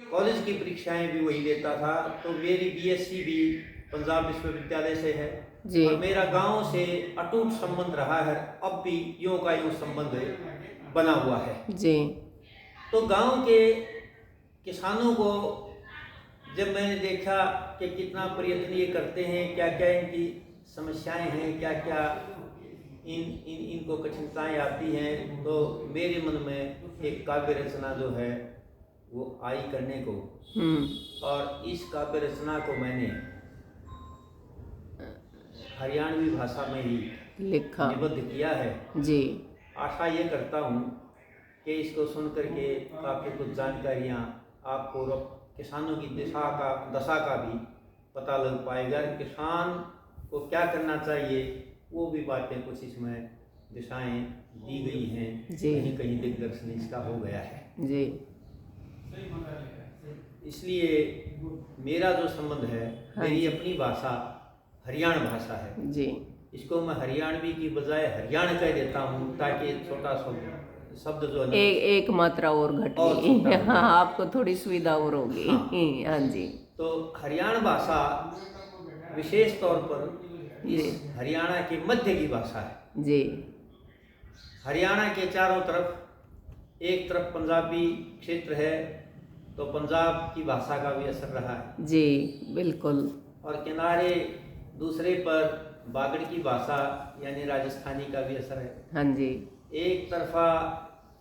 College की परीक्षाएं भी वही देता था। तो मेरी बीएससी भी पंजाब विश्वविद्यालय से है जी और मेरा गांव से अटूट संबंध रहा है, अब भी यूं का यूं संबंध बना हुआ है। जी तो गांव के किसानों को जब मैंने देखा कि कितना प्रयत्न ये करते हैं, क्या क्या इनकी समस्याएं हैं, क्या क्या इनको कठिनाइयाँ आती हैं, तो मेरे मन में एक काव्य रचना जो है वो आई करने को। और इस काव्य रचना को मैंने हरियाणवी भाषा में ही लिखा निबद्ध किया है। जी। आशा ये करता हूँ कि इसको सुन करके काफ़ी कुछ जानकारियाँ आपको किसानों की दशा का भी पता लग पाएगा। किसान को क्या करना चाहिए, वो भी बातें कुछ इसमें दिशाएं दी गई हैं। जी कहीं कहीं दिग्दर्शन इसका हो गया है जी। इसलिए मेरा जो संबंध है, हाँ मेरी जी। अपनी भाषा हरियाणा भाषा है जी इसको मैं हरियाणवी की बजाय हरियाणा कह देता हूँ, ताकि छोटा शब्द जो है एक मात्रा और घट और गई छोटा हो हाँ, गया। आपको थोड़ी सुविधा और होगी। हाँ। हाँ जी। तो हरियाणा भाषा विशेष तौर पर इस जी हरियाणा के मध्य की भाषा है। जी हरियाणा के चारों तरफ, एक तरफ पंजाबी क्षेत्र है तो पंजाब की भाषा का भी असर रहा है जी बिल्कुल। और किनारे दूसरे पर बागड़ की भाषा यानी राजस्थानी का भी असर है। हाँ जी। एक तरफा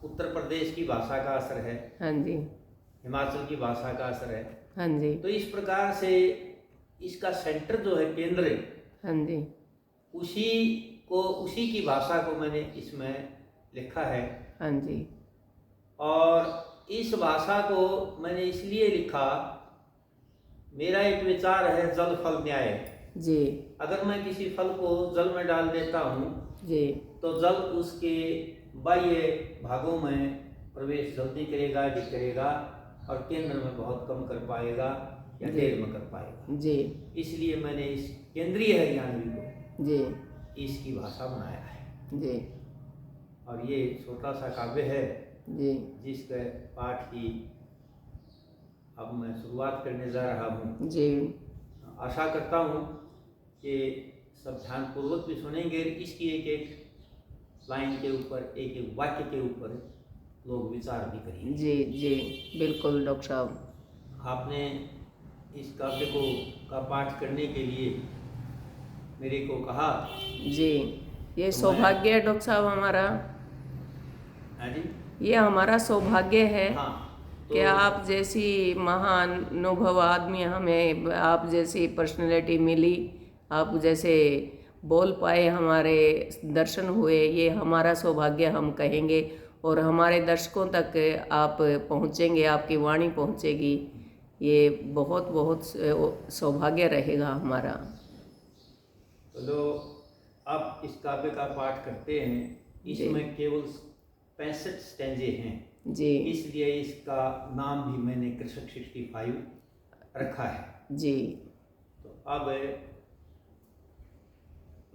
उत्तर प्रदेश की भाषा का असर है, हाँ जी। हिमाचल की भाषा का असर है। हाँ जी। तो इस प्रकार से इसका सेंटर जो है, केंद्र, हाँ जी। उसी की भाषा को मैंने इसमें लिखा है। हाँ जी। और इस भाषा को मैंने इसलिए लिखा, मेरा एक विचार है जल फल न्याय। जी अगर मैं किसी फल को जल में डाल देता हूँ जी तो जल उसके बाह्य भागों में प्रवेश जल्दी करेगा, करेगा और केंद्र में बहुत कम कर पाएगा या देर में कर पाएगा। जी। इसलिए मैंने इस केंद्रीय हरियाणवी को जी इसकी भाषा बनाया है। जी। और ये छोटा सा काव्य है जी जिसके पाठ की अब मैं शुरुआत करने जा रहा हूँ। जी। आशा करता हूँ कि सब ध्यानपूर्वक भी सुनेंगे। इसकी एक एक लाइन के ऊपर, एक एक वाक्य के ऊपर लोग विचार भी करेंगे। जी जी बिल्कुल डॉक्टर साहब। आपने इस काव्य का पाठ करने के लिए मेरे को कहा। जी ये तो सौभाग्य है डॉक्टर साहब हमारा। हाँ जी। ये हमारा सौभाग्य है। हाँ। कि आप जैसी महानुभव आदमी, हमें आप जैसी पर्सनैलिटी मिली, आप जैसे बोल पाए, हमारे दर्शन हुए, ये हमारा सौभाग्य हम कहेंगे। और हमारे दर्शकों तक आप पहुँचेंगे, आपकी वाणी पहुँचेगी, ये बहुत बहुत सौभाग्य रहेगा हमारा। तो आप इस काव्य का पाठ करते हैं। इसमें केवल 65 स्टैंजे हैं जी। इसलिए इसका नाम भी मैंने कृषक 65 रखा है। जी। तो अब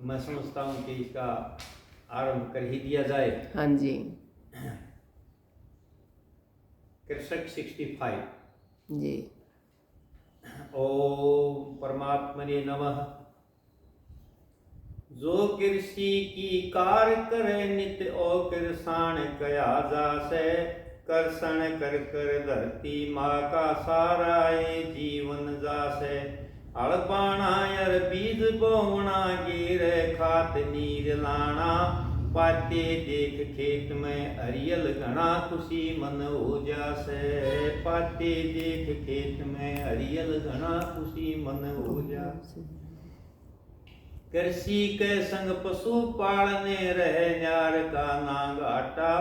मैं समझता हूँ कि इसका आरंभ कर ही दिया जाए। हाँ जी। कृषक 65। जी। ओम परमात्मने नमः। जो कृषि की कार करे नित्य ओ किरसान कया जासे, कर्षण कर कर धरती माँ का सारा ये जीवन जासे। हल पाना यर बीज बोवना गिरे खात नीर लाना, पाते देख खेत में हरियल घना खुशी मन हो जासे। पाते देख खेत में हरियल घना खुशी मन हो जासे। कृषि के संग पशु पालने रहे न्यार का नांग आटा,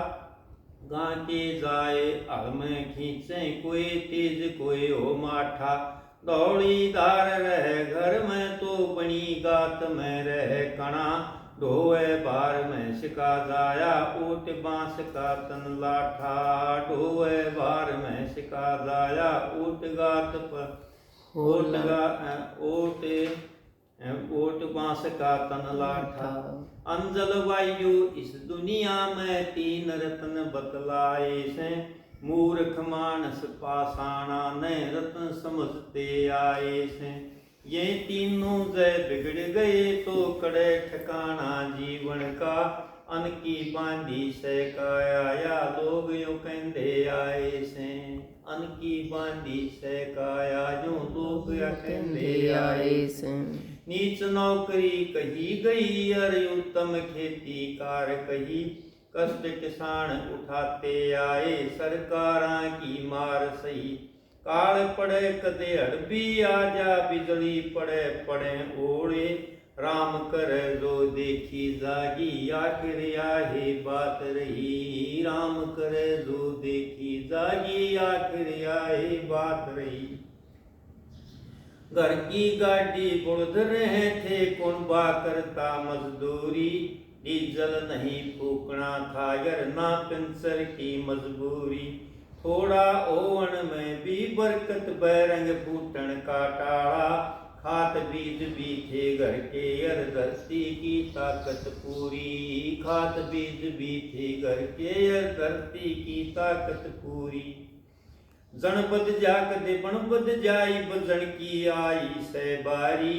गांके जाए हल में खींचे कोई तेज कोई हो माठा। दौड़ी धार रहे घर में तो बनी गात में रहे कणा, ढोए बार में सिका जाया ऊट बांस का तन लाठा। ढोए बार में सिका जाया ऊट गात पर ओट बांस का तन लाठा। अंजल वायु इस दुनिया में तीन रत्न बतलाए से, मूर्ख मानस पाषाणा न रत्न समझते आए से। ये तीनों जय बिगड़ गए तो कड़े ठिकाना जीवन का। अन की बांधी से काया या लोग यो कहते आए से। अन की बांधी से काया जो लोग या कहते आए से। नीच नौकरी कही गई और उत्तम खेती कार कही। कष्ट किसान उठाते आए सरकारां की मार सही। काल पड़े कदे हड़बी आजा बिजली पड़े पड़े ओढ़े। राम करे जो देखी जागी आखिर आही बात रही। राम करे जो देखी जागी आखिर आही बात रही। घर की गाड़ी बुढ़ रहे थे कौन बा करता मजदूरी। डीजल नहीं फूकना था यार ना पेंसर की मजबूरी। थोड़ा ओवन में भी बरकत बैरंग फूटन का टाड़ा। खात बीज भी थे घर के यार धरती की ताकत पूरी। खात बीज भी थे घर के यार धरती की ताकत पूरी। जन बद जा कदे बन बद जाई बजन की आई से बारी।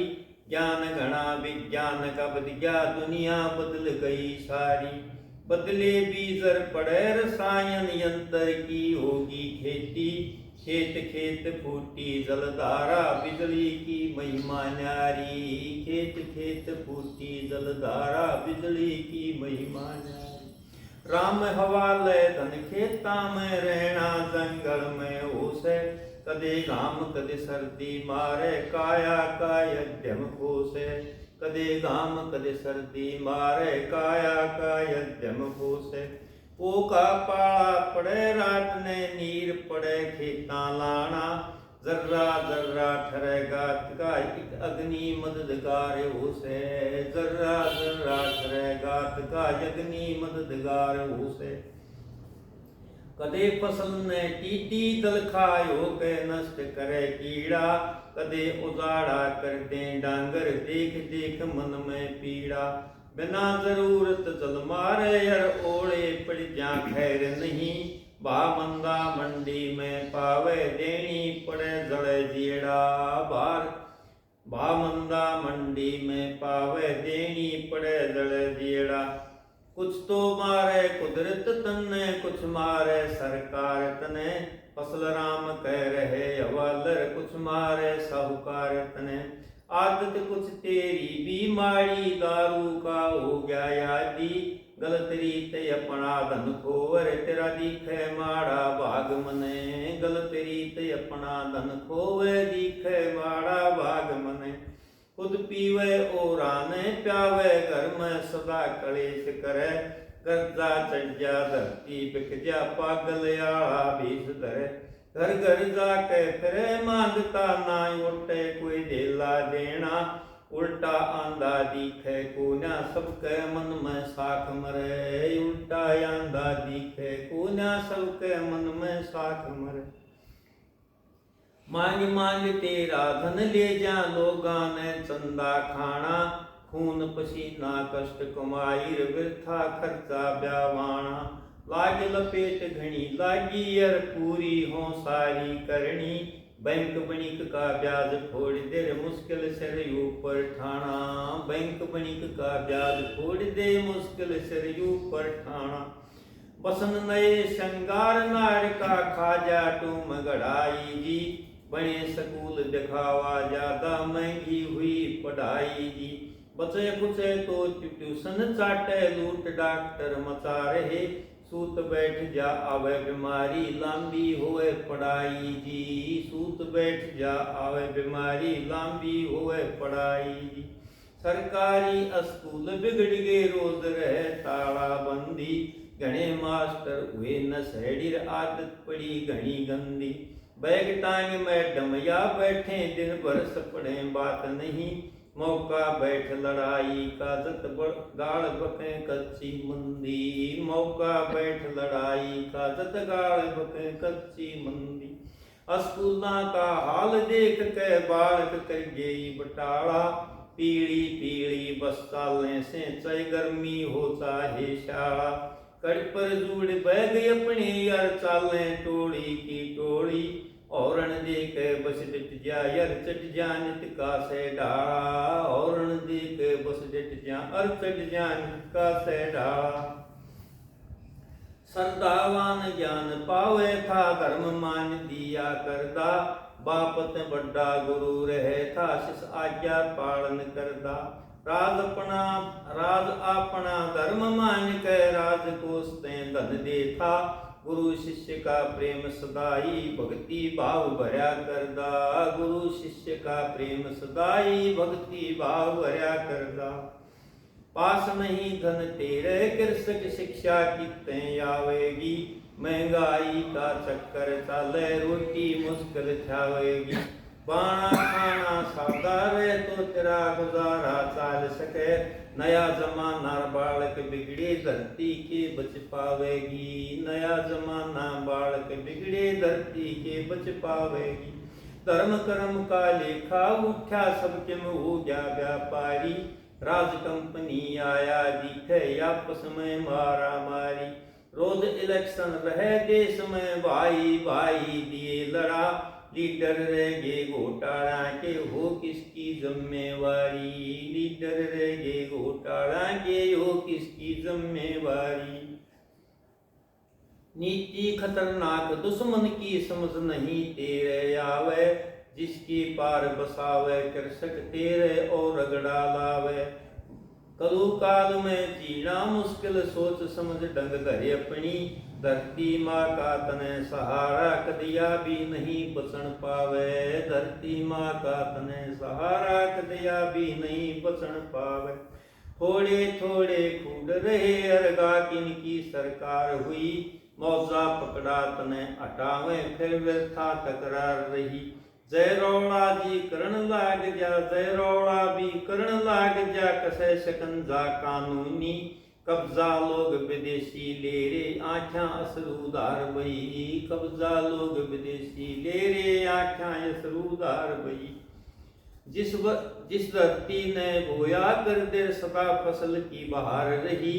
ज्ञान घना विज्ञान का बद गया दुनिया बदल गई सारी। बदले बीजर पड़े रसायन यंत्र की होगी खेती। खेत खेत फूटी जलधारा बिजली की महिमा न्यारी। खेत खेत फूटी जलधारा बिजली की महिमा न्यारी। राम हवाले धन खेता में रहना जंगल में ओसे। कदे घाम कदे सर्दी मारे काया का यज्ञम कोसे। कदे घाम कदे सर्दी मारे काया का यज्ञम कोसे। पोका पाला पड़े रात ने नीर पड़े खेता लाना। जर्रा जर्रा ठरेगा का एक अग्नि मददगार उसे। जर्रा जर्रा ठरेगा का अग्नि मददगार उसे। कदे फसल ने टीटी दल खायो के नष्ट करे कीड़ा। कदे उजाड़ा कर दे डांगर देख देख मन में पीड़ा। बिना जरूरत जल मारे यार ओढ़े पड़ जा खैर नहीं। बा मंदा मंडी में पावे देनी पड़े जड़े जीड़ा। बार बा मंदा मंडी में पावे देनी पड़े जड़े जीड़ा। कुछ तो मारे कुदरत तने कुछ मारे सरकार तने। फसल राम कह रहे हवालर कुछ मारे साहूकार तने। आदत कुछ तेरी बीमारी दारू का हो गया यादी। गलत रीत अपना धन खोवर तेरा दिखे माड़ा भाग मने। गलत रीत अपना धन खोवे दिखे माड़ा भाग मने। खुद पीवे और आने प्यावे घर में सदा कलेश करे। कर्जा चढ़ जा धरती बिक जा पागल आला भीष धरे। घर घर जाके फिरे मांगता ना उल्टे कोई देला देना। उल्टा आंधा दिखे कोन्या सबके मन में साख मरे। उल्टा आंधा दिखे कोन्या सबके मन में साख मरे। मांग मांग तेरा धन ले जा लोगा ने चंदा खाना। खून पसीना कष्ट कमाई वृथा खर्चा ब्यावाना। लाग लपेट घनी लागी यार पूरी हो सारी करनी। बैंक बणिक का ब्याज फोड़ दे मुश्किल सिर ऊपर ठाना। बैंक बणिक का ब्याज फोड़ दे मुश्किल सिर ऊपर ठाना। बसन नए श्रृंगार नार का खाजा टूम गढ़ाई जी। बने स्कूल दिखावा ज्यादा महंगी हुई पढ़ाई जी। बचे कुचे तो ट्यूशन चाटे लूट डॉक्टर मचा रहे। सूत बैठ जा आवे बीमारी लंबी होए पढ़ाई जी। सूत बैठ जा आवे बीमारी लंबी होए पढ़ाई जी। सरकारी स्कूल बिगड़ गए रोज रहे ताला बंदी। घने मास्टर हुए नशेड़ी आदत पड़ी घनी गंदी। बैग टांग मैडम या बैठे दिन भर सपड़े बात नहीं। मौका बैठ लड़ाई का जत गाड़ बके कच्ची मंदी। मौका बैठ लड़ाई का जत गाड़ बके कच्ची मंदी। स्कूलों का हाल देख के बालक कर गई बटाला। पीली पीली बस चालने से चाहे गर्मी हो चाहे शाला। कड़ पर जूड़ बैग अपने यार चाले टोली की टोली औरण देख बस डट जा यार चट जा नित का से डाला औरण देख बस डट जा अर चट जा नित का से डाला श्रद्धावान ज्ञान पावे था धर्म मान दिया करदा बापत बड़ा गुरु रहे था शिष आज्ञा पालन करदा राज अपना धर्म मान के राजकोष ते धन दे था गुरु शिष्य का प्रेम सदाई भक्ति भाव भर्या करदा गुरु शिष्य का प्रेम सदाई भक्ति भाव भर्या करदा पास नहीं धन तेरे कृषक शिक्षा कितने आवेगी महंगाई का चक्कर चले रोटी मुश्किल छावेगी बाणा खाना सादा रहे तो तेरा गुजारा चाल सके नया जमाना बालक बिगड़े धरती के बच पावेगी नया जमाना बालक बिगड़े धरती के बच पावेगी धर्म कर्म का लेखा उठा सबके में हो गया व्यापारी राज कंपनी आया दिखे आपस में मारा मारी रोज इलेक्शन रहे देश में भाई भाई दिए लड़ा लीडर रह गए घोटाला के हो किसकी जिम्मेवारी लीडर रह गए घोटाला के हो किसकी जिम्मेवारी नीति खतरनाक दुश्मन की समझ नहीं तेरे आवे जिसकी पार बसावे कृषक तेरे और रगड़ा लावे कलु काल में जीना मुश्किल सोच समझ डंग धरे अपनी धरती माँ का तने सहारा कदिया भी नहीं बचन पावे धरती माँ का तने सहारा कदिया भी नहीं बचन पावे थोड़े थोड़े खूड रहे अरगा किनकी सरकार हुई मौजा पकड़ा तने हटावे फिर व्यर्था तकरार रही जय रौला जी करण लाग जा जय रौला भी करण लाग जा कसे शकंजा कानूनी कब्जा लोग विदेशी ले रे आख्या असरूदार बई कब्जा लोग विदेशी ले रे आख्या असरूदार बई जिस धरती ने बोया कर दे सदा फसल की बहार रही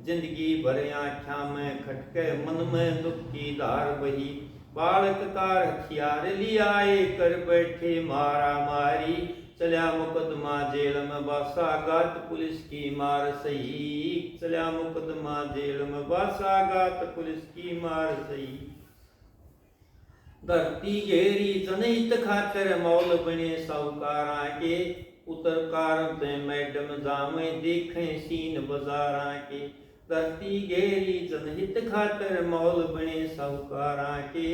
जिंदगी भर आख्या में खटके मन में दुख की धार बही बालक कार हथियार लियाए कर बैठे मारा मारी चलिया मुकदमा जेल में बासा गात पुलिस की मार सही चलिया मुकदमा जेल में बासा गात पुलिस की मार सही धरती घेरी जनहित खातिर मौल बने साहूकारा के उतर कार पे मैडम जामे देखें सीन बाजारा के धरती घेरी जनहित खातिर मौल बने साहूकारा के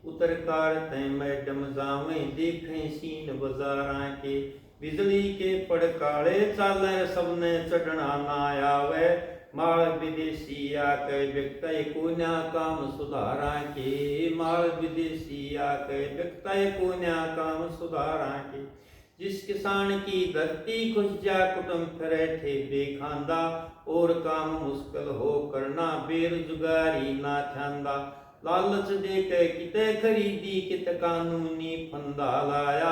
उतर कार ते मैडम जावे देखें सीन बाजारा के बिजली के पड़काले चाले सबने चढ़ना ना आवे माल विदेशी आके व्यक्ति को न्या काम सुधारा के माल विदेशी आके व्यक्ति को न्या काम सुधारा के जिस किसान की धरती खुश जा कुटुंब फिरे थे बेखांदा और काम मुश्किल हो करना बेरोजगारी ना छांदा लालच दे के किते खरीदी कित कानूनी फंदा लाया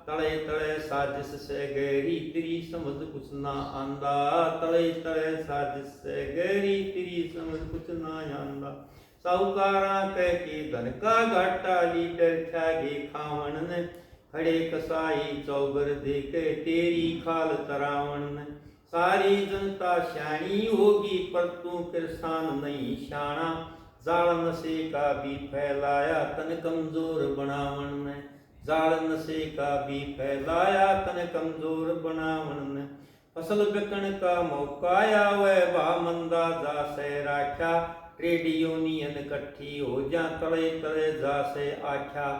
तले तले साजिश से गहरी तेरी समझ कुछ ना आंदा तले तले साजिश से गहरी तेरी समझ कुछ ना आंदा साहूकारा कह के धन का घाटा लीडर ठागे खावन ने खड़े कसाई चौबर देखे तेरी खाल तरावण सारी जनता श्याणी होगी पर तू किसान नहीं शाना जाल नशे का भी फैलाया तन कमजोर बनावन ने जाल नशे का भी फैलाया तन कमजोर बनावन ने फसल बिकन का मौका आवे बा मंदा जा से राख्या ट्रेड यूनियन इकट्ठी हो जा तले तले जा से आख्या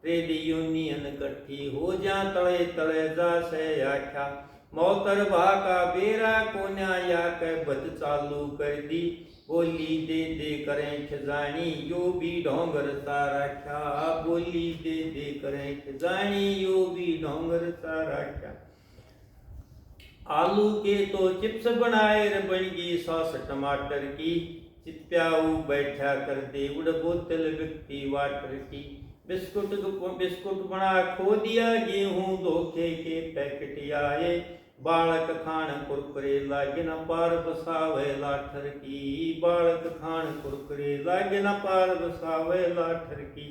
ट्रेड यूनियन इकट्ठी हो जा तले तले जा से आख्या मौतर भा का बेरा कोन्या या के बच चालू कर दी बोली दे दे करें खजानी यो भी ढोंगर सा रखा बोली दे दे करें खजानी यो भी ढोंगर सा रखा आलू के तो चिप्स बनाए बनेगी सॉस टमाटर की चिप्याऊ बैठा कर दे उड़ बोतल व्यक्ति वाटर की बिस्कुट बना खो दिया गेहूं धोखे के पैकेट आए बालक खान कुरकुरे लागे न पार बसावे लाठर की। बालक खान कुरकुरे लागे न पार बसावे लाठर की।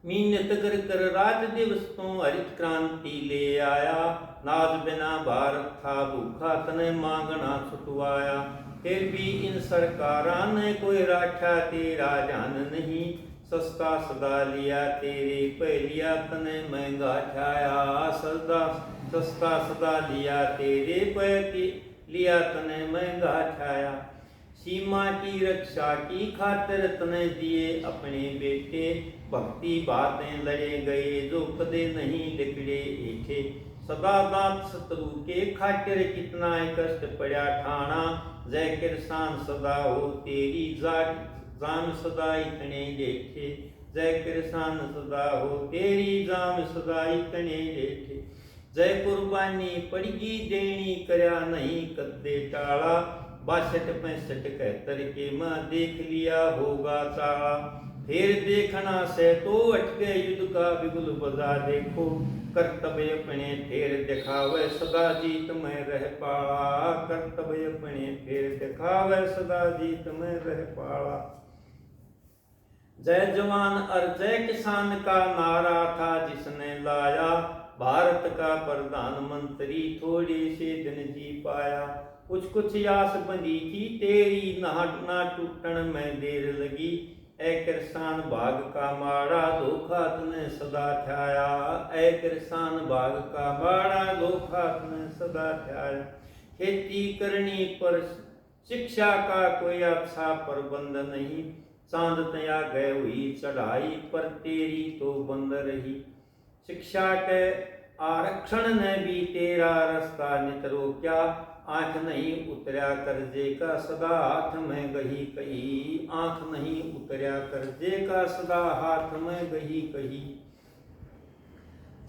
मीनत कर कर रात दिवस तो हरित क्रांति ले आया। नाज बिना भारत था भूखा तने मांगना छुटवाया। फिर भी इन सरकारां ने कोई राखा तेरा ध्यान नहीं। सस्ता सदा लिया तेरे पे लिया तने महंगा ठाया। सस्ता सदा लिया तेरे पे लिया तने महंगा ठाया। सीमा की रक्षा की खातिर तने दिए अपने बेटे। भक्ति बातें लड़े गए जो कदे नहीं लिखड़े एठे। सदा दांत शत्रु के खातिर कितना कष्ट पड़ा ठाना। जय किरसान सदा हो तेरी जाम सदा इतने लेठे। जय किरसान सदा हो तेरी जाम सदा इतने लेठे। जय कुर्बानी पड़गी देनी करया नहीं कदे टाला। 62 65 71 के मां देख लिया होगा चाला। फिर देखना से तो अटके युद्ध का बिगुल बजा देखो। कर्तव्य अपने फिर दिखावे सदा जीत में रह पाला। कर्तव्य अपने फिर दिखावे सदा जीत में रह पाला। जय जवान और जय किसान का नारा था जिसने लाया। भारत का प्रधानमंत्री थोड़े से दिन जी पाया। कुछ कुछ आस बंधी थी तेरी ना टूटन में देर लगी। ए किरसान बाग का माड़ा धोखा तने सदा ठाया। ए किरसान बाग का माड़ा धोखा तने सदा ठाया। खेती करनी पर शिक्षा का कोई अच्छा प्रबंध नहीं। चांद तया गए हुई चढ़ाई पर तेरी तो बंद रही। शिक्षा के आरक्षण ने भी तेरा रास्ता नित रोक्या। आंख नहीं उतरया कर्जे का सदा हाथ में गही कही। आंख नहीं उतरया कर्जे का सदा हाथ में गही कही।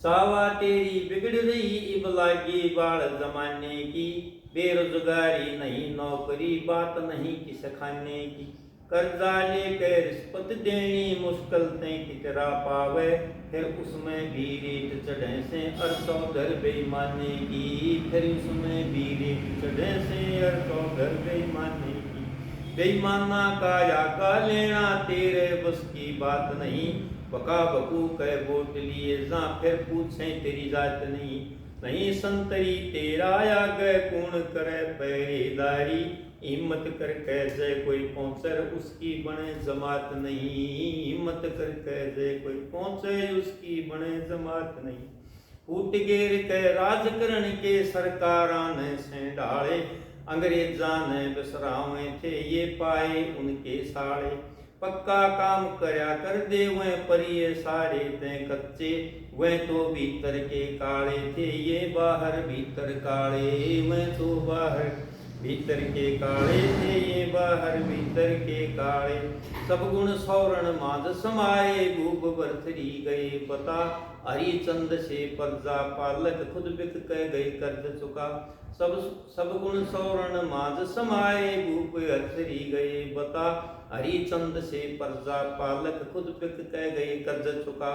चावा तेरी बिगड़ रही इब लागी बाढ़ जमाने की। बेरोजगारी नहीं नौकरी बात नहीं किस खाने की। कर्जा लेकर रिश्वत देनी मुश्किल तय कितरा पावे। फिर उसमें भी रेट चढ़े से अरसौधर बेईमाने की। फिर उसमें भी रेट चढ़े से अरसौधर बेईमाने की। बेईमाना का या का लेना तेरे बस की बात नहीं। बका बकू कह वोट लिए जा फिर पूछे तेरी जात नहीं। नहीं संतरी तेरा या गए कौन करे पहरेदारी। हिम्मत कर कह जय कोई पहुंचे उसकी बने जमात नहीं। हिम्मत कर कह जय कोई पहुंचे उसकी बने जमात नहीं। फूट गेर के राजकरण के सरकारां ने से डाले। अंग्रेजा ने बिसरावे थे ये पाए उनके साड़े। पक्का काम करया कर दे वह पर ये सारे ते कच्चे। वह तो भीतर के काले थे ये बाहर भीतर काले। वह तो बाहर भीतर के काले थे ये बाहर भीतर के काले। सब गुण सौरण माज समाये भूप बरथरी गए पता। हरिचंद से प्रजा पालक खुद बिक कह गए कर्ज चुका। सब गुण सौरण माज समाये भूप बरथरी गए बता। हरिचंद से प्रजा पालक खुद बिक कह गए कर्ज चुका।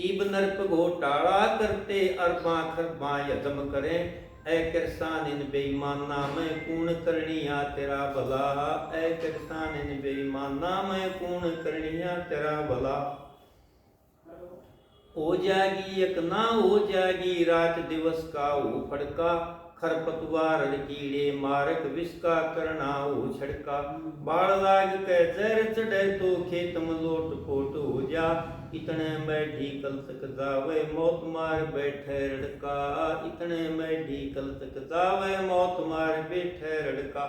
ईब नरप घोटाला करते अरबा खरबा यजम करें। ऐ किरसान इन बेईमाना में कूण करनिया तेरा भला। ऐ किरसान इन बेईमाना में कूण करनिया तेरा भला। हो जागी एक ना हो जागी रात दिवस का हो फड़का। खरपतवार कीड़े मारक विष का करना हो छड़का। बाढ़ लाग के जहर चढ़े तो खेत में लोट पोट हो जा। इतने में ढीकल तक जावे मौत मार बैठे रड़का। इतने में ढीकल तक जावे मौत मार बैठे रड़का।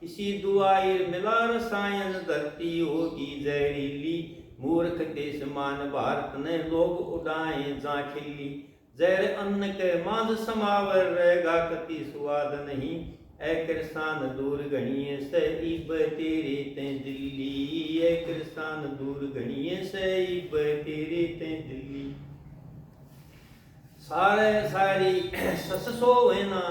इसी दुआई मिला रसायन धरती होगी जहरीली। मूर्ख देश मान भारत ने लोग उड़ाए जा खिल्ली। जहर अन्न के मांस समावर रहेगा कति स्वाद नहीं। ऐ किरसान दूर गणिये से इब तेरे ते दिल्ली। ऐ किरसान दूर गणिये से इब तेरे ते दिल्ली। सारे सारी सस सोवे ना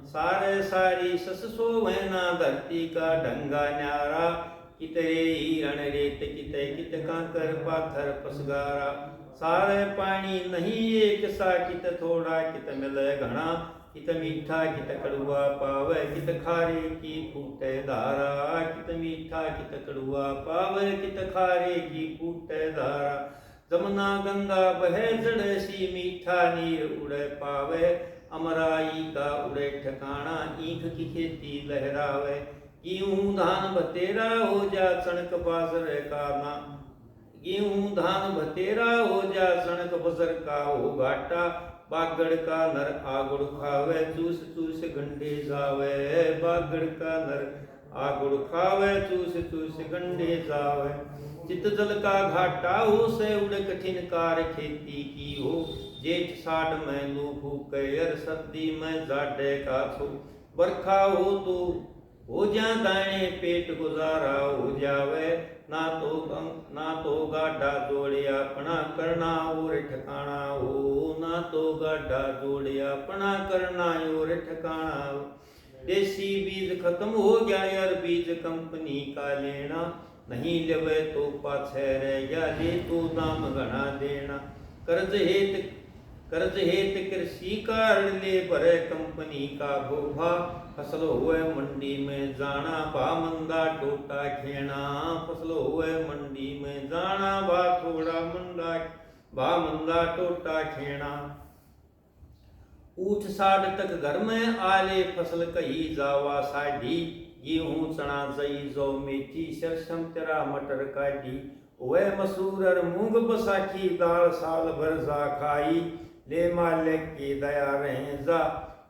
सारे सारी सस सोवे ना धरती का ढंगा न्यारा। कितरे हिरण रेत किते कित कांकर पाथर पसगारा। सारे पानी नहीं एक सा कित थोड़ा कित मिले घना। कित मीठा कित कड़ुआ पावे कित खारे की फूटे धारा। कित मीठा कित कड़ुआ पावे कित खारे की फूटे धारा। जमुना गंगा बहे जड़े सी मीठा नीर उड़े पावे। अमराई का उड़े ठिकाना ईख की खेती लहरावे। गेहूं धान बतेरा हो जा सड़क बाजरे का ना। गेहूं धान बतेरा हो जा सड़क बजर का हो घाटा। बागड़ का नर आगुड़ खावे चूस चूस गंडे जावे। बागड़ का नर आगुड़ खावे चूस चूस गंडे जावे। चित जल का घाटा हो से उड़ कठिन कार खेती की हो। जेठ साढ़ में लू फूके अर सर्दी में जाडे का छो। बरखा हो तो हो जा दाने पेट गुजारा हो जावे। ना तो गाढ़ा जोड़े अपना करना और ठिकाना हो। ना तो गाढ़ा जोड़े अपना करना और ठिकाना हो। देसी बीज खत्म हो गया यार बीज कंपनी का लेना। नहीं लेवे तो पाछे रह गया ले तो दाम घना देना। कर्ज हेत कृषि कारण ले भरे कंपनी का गोभा। फसल हुए मंडी में जाना भा मंदा टोटा खेना। फसल हुए मंडी में जाना भा थोड़ा मंदा टोटा खेना। ऊठ साढ़ तक घर में आले फसल कही जावा साढ़ी। गेहूं चना जई जौ मेथी सरसम तेरा मटर काटी। वह मसूर और मूंग बसाखी दाल साल भर जा खाई। ले मालिक की दया रहे जा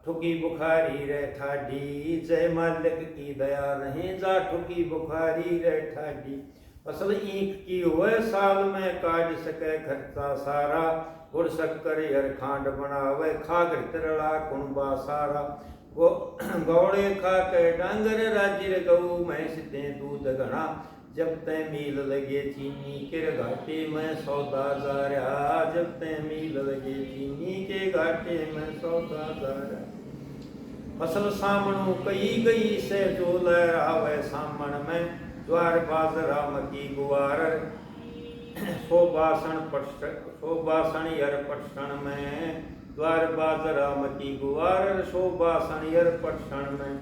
ठुकी बुखारी रे ठाडी। जय मालिक की दया रहे जा ठुकी बुखारी रे ठाडी। फसल ईख की हुए साल में काट सके खर्चा सारा। गुड़ शक्कर हर खांड बनावे खागर तिरला कुंबा सारा। गौड़े खा के डांगर राजिर गऊ भैंस ते दूध घना। जब ते मील लगे चीनी के घाटे में सौदा जा रहा। जब ते मील लगे चीनी के घाटे में सौदा जा रहा। फसल सामणु कई गई से जो लहरावे सामण में। ज्वार बाजरा मकी गुवार सो बासण यर पटसन में। द्वार बाजरा मकी गुवार सो बासण यर पटसन में।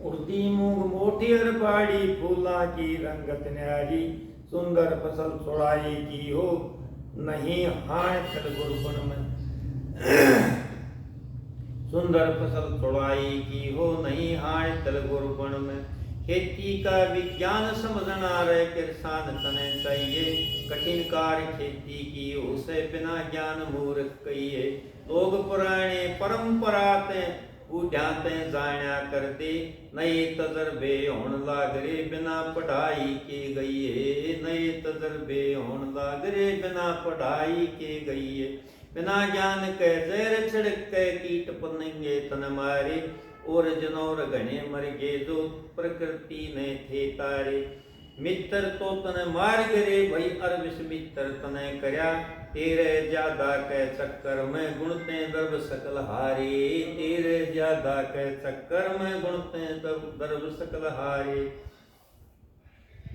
उड़दी मूंग मोटी और बाड़ी फूला की रंगत न्यारी। सुंदर फसल छुड़ाई की हो नहीं हाय थल गुरबन में। सुंदर फसल छुड़ाई की हो नहीं हाय तल गुरबन में। खेती का विज्ञान समझना रे किसान तने चाहिए। कठिन कार्य खेती की उसे बिना ज्ञान मूर्ख कहिए। लोग पुराने परंपरा ते बूढ़ाते जाया कर दे। नए तजर्बे होन लागरे बिना पढ़ाई के गई। नए तजर्बे होन लागरे बिना पढ़ाई के गई। बिना ज्ञान के जहर छिड़क के कीट पतंगे तन मारे। और जनौर घने मर गे जो प्रकृति ने थे तारे। मित्र तो तने मार गरे भई अरबिस मित्र तने करया। तेरे ज्यादा के चक्कर में गुणते दर्ब सकल हारे। तेरे ज्यादा के चक्कर में गुणते दर्ब सकल हारे।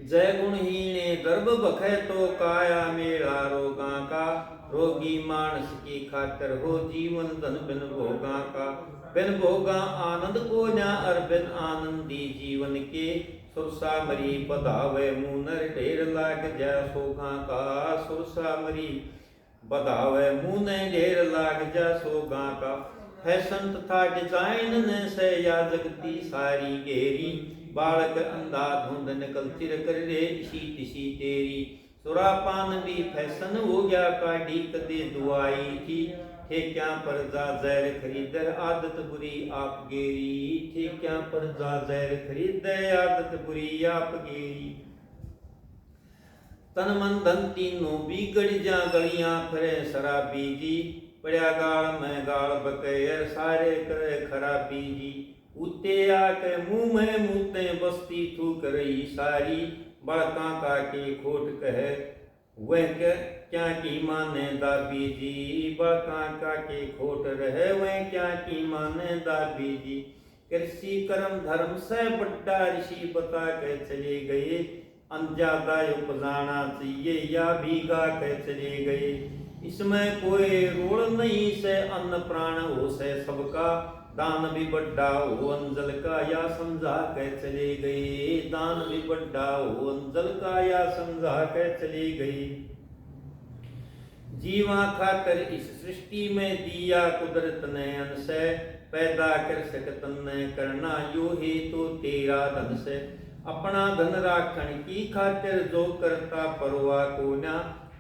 जय गुणहीने दर्ब बखे तो काया मेरा रोगा का। रोगी मानस की खातर हो जीवन धन बिन भोगा का। बिन भोगा आनंद को ना और बिन आनंदी जीवन के। सुरसा मरी बधावे मुनर ढेर लाग जा सोगा का। सुरसा मरी बधावे मुने ढेर लाग जा सोगा का। फैशन तथा डिजाइन ने से या जगती सारी घेरी। बालक अंधा धुंध निकल चिर कर रे इसी तिसी तेरी। सुरापान भी फैशन हो गया काढ़ी कदे दुआई थी। ठेक्या पर जा जहर खरीदर आदत बुरी आप गेरी। ठेक्या पर जा जहर खरीदर आदत बुरी आप गेरी। तन मन धन तीनों बिगड़ जा गलियां फिरे शराबी जी। पड़िया गाल में गाल बकैर सारे करे खराबी जी। उते आके मुंह में मुते बस्ती थूक रही सारी। बड़का का के खोट कहे वह क्या की माने दाबी जी। बड़का का के खोट रहे वह क्या की माने दाबी जी। कृषि कर्म धर्म से बड्डा ऋषि बता के चले गए। अंजादा उपजाना चाहिए या भीगा के चले गए। इसमें कोई रोड़ नहीं से अन्न प्राण हो से सबका, दान भी बड्डा हो अंजल का या समझा के चली गई, दान भी बड्डा हो अंजल का या समझा के चली गई। जीवा खातर इस सृष्टि में दिया कुदरत ने अन से, पैदा कर सकतन ने करना यो ही तो तेरा धन से। अपना धन राखण की खातिर जो करता परवाह को ना,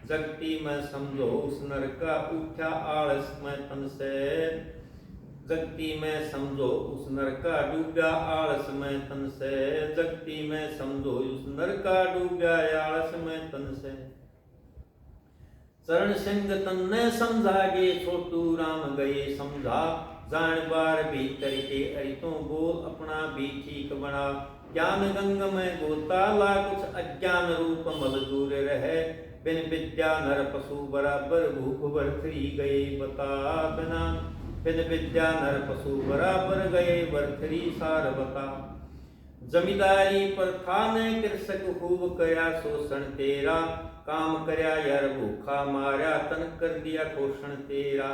जगती में समझो उस नर का उठा आलस में तन से, जगती में समझो उस नर का डूबा आलस में तन से, जगती में समझो उस नर का डूबा आलस में तन से। चरण सिंह तन ने समझा गे छोटू राम गए समझा, जान बार भीतर के अरितों बोल अपना भी ठीक बना। ज्ञान गंग में गोता ला कुछ अज्ञान रूप मल दूर रहे, बिन विद्या नर पशु बराबर भूख बरथरी गए बता बिना, बिन विद्या नर पशु बराबर गए बरथरी सार बता। जमींदारी पर था ने कृषक खूब कया शोषण तेरा, काम करया यार भूखा मारा तन कर दिया पोषण तेरा।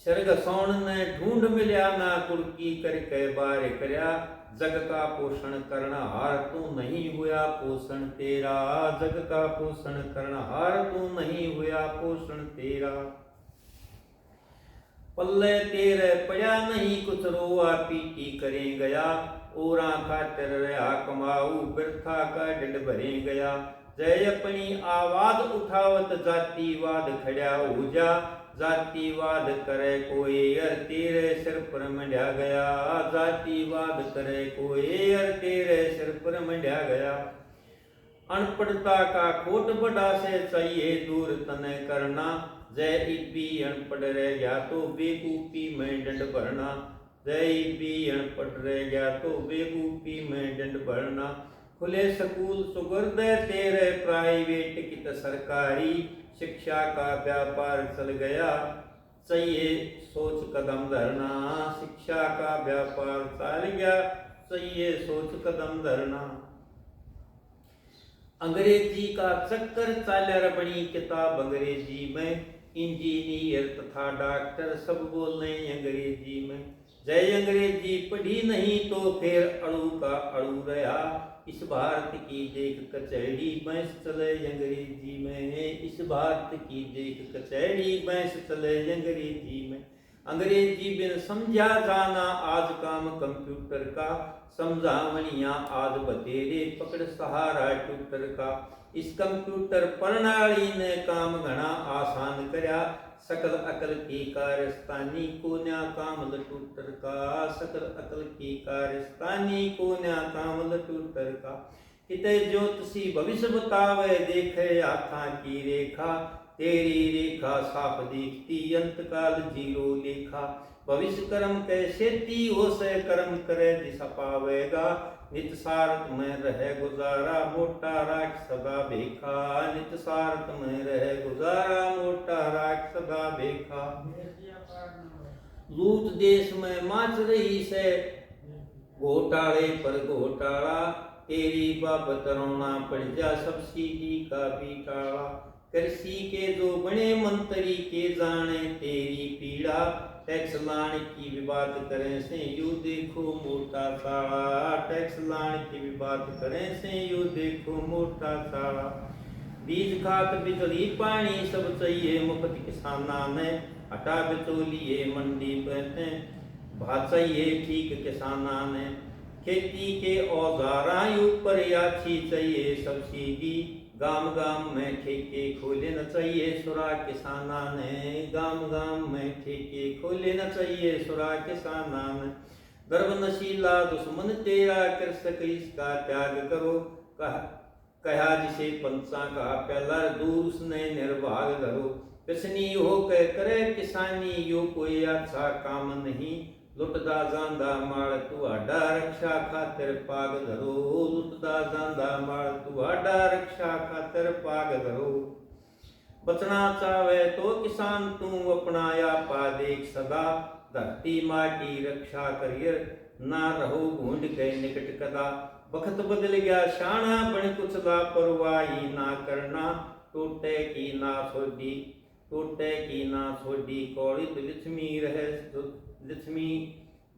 शर्ग सौण ने ढूंढ मिल्या ना कुड़की करके बार करया, जग का पोषण करना हार तू नहीं हुआ पोषण तेरा, जग का पोषण करना हार तू नहीं हुआ पोषण तेरा। पल्ले तेरे पड़ा नहीं कुछ रोआ पीटी करें गया, ओरा खातिर रहा कमाऊ बिरथा का डंड भरे गया। जय अपनी आवाज उठावत जातिवाद खड़ा हो जा, जातिवाद करे कोई अर तेरे सिर पर मंड्या गया, जातिवाद करे कोई अर तेरे सिर पर मंड्या गया। अनपढ़ता का खोट बड़ा से चाहिए दूर तने करना, जय इबी अनपढ़ रह गया तो बेकूफी में दंड भरना, जय इबी अनपढ़ रह गया तो बेकूफी में दंड भरना। खुले स्कूल सुगर्द तेरे प्राइवेट की तो सरकारी, शिक्षा का व्यापार चल गया चाहिए सोच कदम धरना, शिक्षा का व्यापार चल गया चाहिए सोच कदम धरना। अंग्रेजी का चक्कर चालर बनी किताब अंग्रेजी में, इंजीनियर तथा डॉक्टर सब बोले अंग्रेजी में। जय अंग्रेजी पढ़ी नहीं तो फिर अड़ू का अड़ू रहा, इस भारत की देख कचहरी बैंस चले अंग्रेजी में, इस भारत की देख कचहरी बैंस चले अंग्रेजी में। अंग्रेजी बिन समझा जाना आज काम कंप्यूटर का, समझावनिया आज बतेरे पकड़ सहारा ट्यूटर का। इस कंप्यूटर प्रणाली ने काम घना आसान करया, सकल अकल की कारस्तानी को न्या काम लटूटर का, सकल अकल की कारस्तानी को न्या काम लटूटर का। किते ज्योतिषी भविष्य बतावे देखे आँखा की रेखा, तेरी रेखा साफ दिखती अंतकाल जीरो लेखा। भविष्य कर्म कैसे ती हो से कर्म करे दिशा पावेगा, नित सारत में रहे गुजारा मोटा राख सदा बेखा, नित सारत में रहे गुजारा मोटा राख सदा बेखा। लूट देश में माच रही से घोटाले पर घोटाला, तेरी बाबत रोना पड़ जा सब्सिडी का भी टाला। कृषि के जो बने मंत्री के जाने तेरी पीड़ा, टैक्स लाने की भी बात करें से यू देखो मोटा साड़ा, टैक्स लाने की भी बात करें से यू देखो मोटा साड़ा। बीज खाद बिजली पानी सब चाहिए मुफ्त किसाना ने, हटा बिचौलिए मंडी पे भाव चाहिए ठीक किसाना ने। खेती के औजारा ऊपर याची चाहिए सब्सिडी, गांव गांव में ठेके खोले न चाहिए सुरा किसाना ने, गांव गांव में ठेके खोले न चाहिए सुरा किसाना ने। गर्भ नशीला दुश्मन तेरा कृषक इसका त्याग करो, कहा जिसे पंचा का प्याला दूर उसने निर्भाग धरो। कृष्णी हो के करे किसानी यो कोई अच्छा काम नहीं, लुटदा जांदा माल तुहाडा रक्षा खातिर पाग धरो, लुटदा जांदा माल तुहाडा रक्षा खातिर पाग धरो। बचना चाहे तो किसान तू अपना आपा देख सदा, धरती माँ की रक्षा करिए ना रहो भूंड के निकट कदा। वक्त बदल गया शाना बन कुछ लापरवाही ना करना, टूटे की ना सोडी, टूटे की ना सोडी कौड़ी तो लक्ष्मी रहे,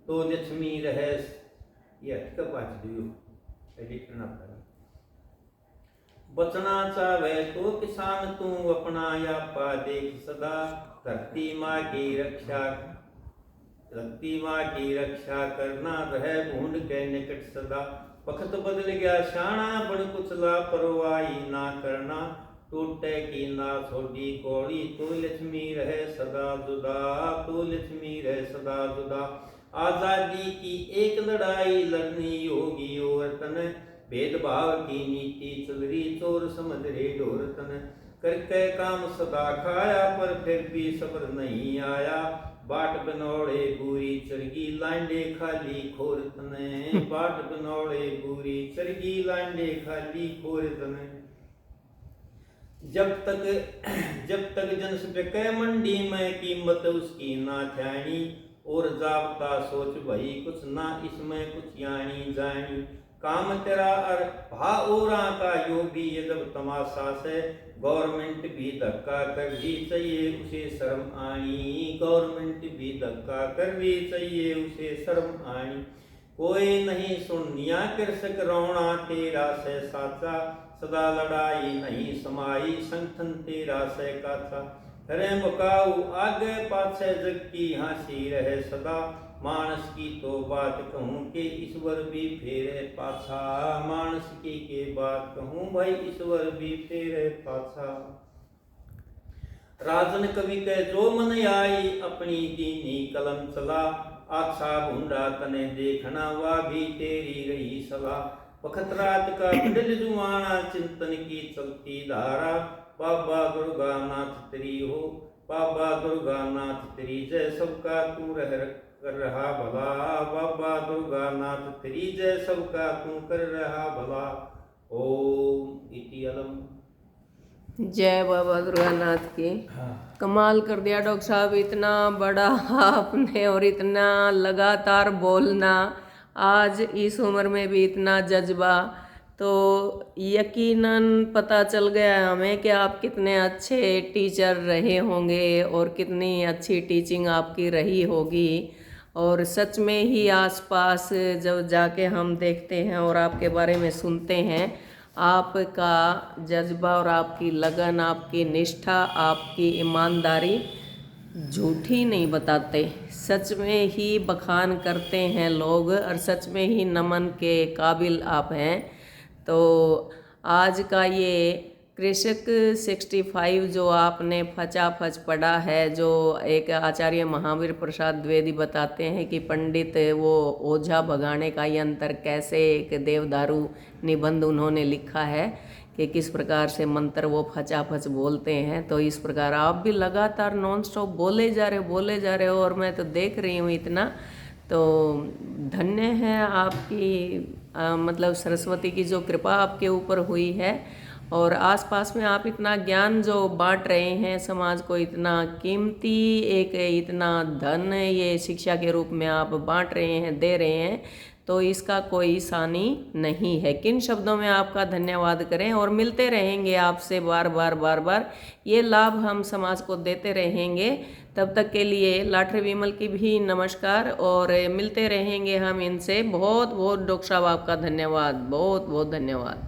तो लक्ष्मी रहे। ये कब आज दियो एडिट करना पड़ेगा। बचना चाहे तो किसान तू अपना या पा देख सदा, धरती माँ की रक्षा, धरती माँ की रक्षा करना रहे ढूंढ के निकट सदा। वक्त बदल गया शाना बड़ कुचला परवाही ना करना, टूटे की ना छोड़ी कौड़ी तो लक्ष्मी रहे सदा जुदा, तो लक्ष्मी रहे सदा जुदा। आजादी की एक लड़ाई लड़नी होगी औरतन, भेदभाव की नीति चल रही चोर समझ रे ढोरतन। करके काम सदा खाया पर फिर भी सब्र नहीं आया, बाट बनौड़े बुरी चरगी लांडे खाली खोरतने, बाट बनौड़े बुरी चरगी लांडे खाली खोरतने। जब तक जनस बिके मंडी में कीमत उसकी ना ध्यानी, और जाबता सोच भई कुछ ना इसमें कुछ यानी जानी। काम तेरा और भा औरा का यो भी ये जब तमाशा से, गवर्नमेंट भी धक्का कर भी चाहिए उसे शर्म आनी, गवर्नमेंट भी धक्का कर भी चाहिए उसे शर्म आनी। कोई नहीं सुनिया कृषक रोना तेरा से साचा, सदा लड़ाई नहीं समाई संगठन तेरा से काचा। करे बकाऊ आगे पाछे जग की हंसी रहे सदा, मानस की तो बात कहूँ कि ईश्वर भी फेरे पाछा, मानस की के बात कहूँ भाई ईश्वर भी फेरे पाछा। राजन कवि के जो मन आई अपनी दीनी कलम चला, अच्छा भूंडा तने देखना वह भी तेरी रही सलाह। वक्त रात का बिडल जुआना चिंतन की चलती धारा, बाबा दुर्गा नाथ तेरी हो, बाबा दुर्गा नाथ तेरी जय सबका तू कर रहा भला, बाबा दुर्गा नाथ तेरी जय सबका तू कर रहा भला। ओम इति अलम। जय बाबा दुर्गानाथ की। कमाल कर दिया डॉक्टर साहब, इतना बड़ा आपने और इतना लगातार बोलना, आज इस उम्र में भी इतना जज्बा, तो यकीनन पता चल गया हमें कि आप कितने अच्छे टीचर रहे होंगे और कितनी अच्छी टीचिंग आपकी रही होगी। और सच में ही आसपास जब जाके हम देखते हैं और आपके बारे में सुनते हैं, आपका जज्बा और आपकी लगन, आपकी निष्ठा, आपकी ईमानदारी झूठी नहीं बताते, सच में ही बखान करते हैं लोग और सच में ही नमन के काबिल आप हैं। तो आज का ये कृषक 65 जो आपने फचाफच पढ़ा है, जो एक आचार्य महावीर प्रसाद द्विवेदी बताते हैं कि पंडित वो ओझा भगाने का यंत्र कैसे, एक देवदारू निबंध उन्होंने लिखा है कि किस प्रकार से मंत्र वो फचाफच बोलते हैं। तो इस प्रकार आप भी लगातार नॉन स्टॉप बोले जा रहे हो और मैं तो देख रही हूँ इतना, तो धन्य है आपकी मतलब सरस्वती की जो कृपा आपके ऊपर हुई है। और आसपास में आप इतना ज्ञान जो बांट रहे हैं समाज को, इतना कीमती एक इतना धन ये शिक्षा के रूप में आप बांट रहे हैं, दे रहे हैं, तो इसका कोई सानी नहीं है। किन शब्दों में आपका धन्यवाद करें। और मिलते रहेंगे आपसे बार बार ये लाभ हम समाज को देते रहेंगे। तब तक के लिए लाठरी विमल की भी नमस्कार, और मिलते रहेंगे हम इनसे। बहुत बहुत डॉक्टर साहब आपका धन्यवाद, बहुत बहुत धन्यवाद।